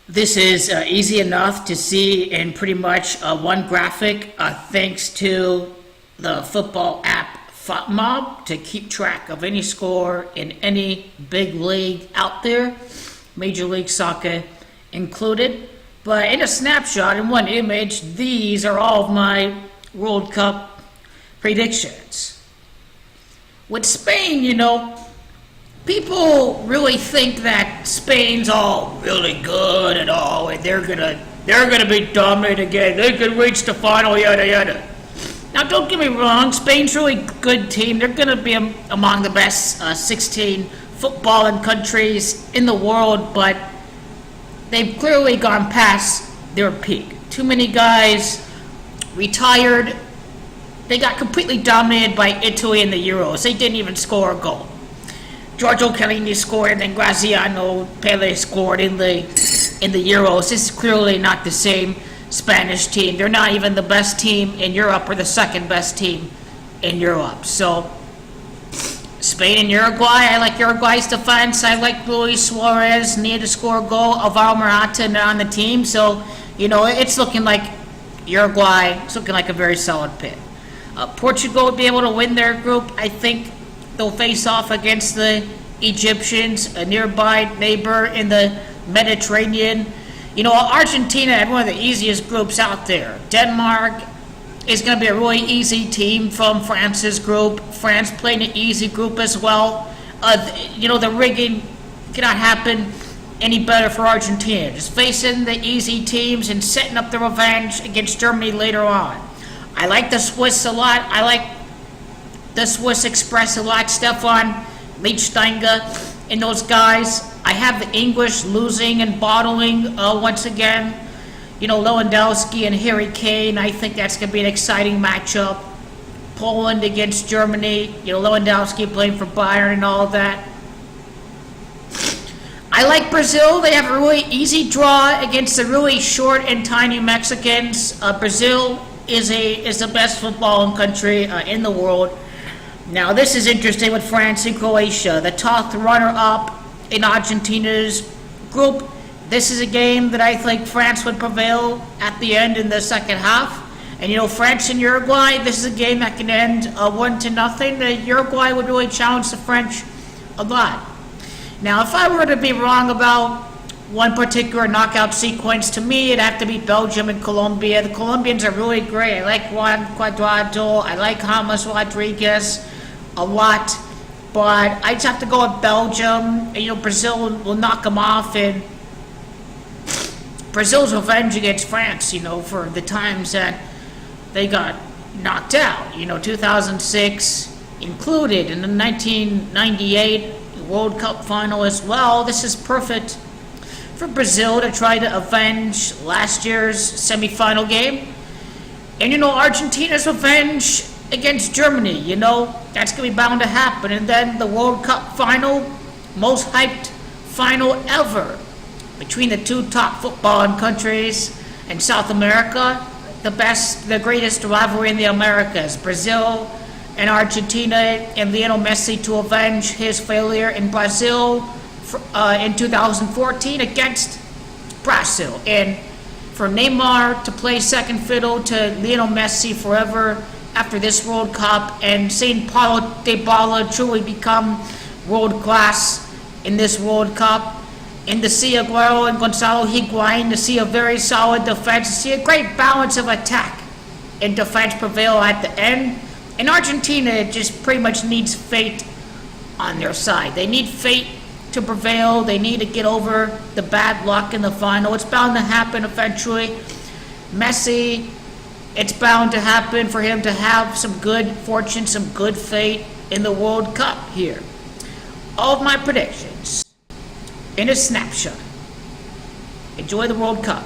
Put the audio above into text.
This is easy enough to see in pretty much one graphic, thanks to the football app FotMob to keep track of any score in any big league out there, Major League Soccer included. But in a snapshot, in one image, these are all of my World Cup predictions. With Spain, people really think that Spain's all really good and all, and they're gonna be dominant again. They could reach the final, yada yada. Now, don't get me wrong. Spain's a really good team. They're gonna be among the best 16 footballing countries in the world, but they've clearly gone past their peak. Too many guys retired. They got completely dominated by Italy in the Euros. They didn't even score a goal. Giorgio Chiellini scored, and then Graziano Pele scored in the Euros. This is clearly not the same Spanish team. They're not even the best team in Europe or the second best team in Europe. So, Spain and Uruguay. I like Uruguay's defense. I like Luis Suarez needed to score a goal. Alvaro Morata not on the team. So, it's looking like Uruguay. It's looking like a very solid pick. Portugal would be able to win their group. I think they'll face off against the Egyptians, a nearby neighbor in the Mediterranean. Argentina had one of the easiest groups out there. Denmark is going to be a really easy team from France's group. France playing an easy group as well. The rigging cannot happen any better for Argentina. Just facing the easy teams and setting up the revenge against Germany later on. I like the Swiss a lot. I like the Swiss Express a lot. Stefan Lichtsteiner and those guys. I have the English losing and bottling once again. Lewandowski and Harry Kane. I think that's going to be an exciting matchup. Poland against Germany. Lewandowski playing for Bayern and all of that. I like Brazil. They have a really easy draw against the really short and tiny Mexicans. Brazil is the best footballing country in the world. Now, this is interesting with France and Croatia, the top runner-up in Argentina's group. This is a game that I think France would prevail at the end in the second half. And, France and Uruguay, this is a game that can end 1-0. Uruguay would really challenge the French a lot. Now, if I were to be wrong about one particular knockout sequence, to me, it'd have to be Belgium and Colombia. The Colombians are really great. I like Juan Cuadrado. I like James Rodriguez a lot. But I just have to go with Belgium. Brazil will knock them off. And Brazil's revenge against France, for the times that they got knocked out. 2006 included, in the 1998 World Cup final as well. This is perfect for Brazil to try to avenge last year's semifinal game. And Argentina's revenge against Germany, that's going to be bound to happen. And then the World Cup final, most hyped final ever between the two top footballing countries in South America. The greatest rivalry in the Americas, Brazil and Argentina, and Lionel Messi to avenge his failure in Brazil in 2014 against Brazil, and for Neymar to play second fiddle to Lionel Messi forever after this World Cup, and seeing Paulo Dybala truly become world class in this World Cup, and to see Aguero and Gonzalo Higuain, to see a very solid defense, to see a great balance of attack and defense prevail at the end. And Argentina just pretty much needs fate on their side. They need fate to prevail. They need to get over the bad luck in the final. It's bound to happen eventually. Messi, it's bound to happen for him to have some good fortune, some good fate in the World Cup here. All of my predictions in a snapshot. Enjoy the World Cup.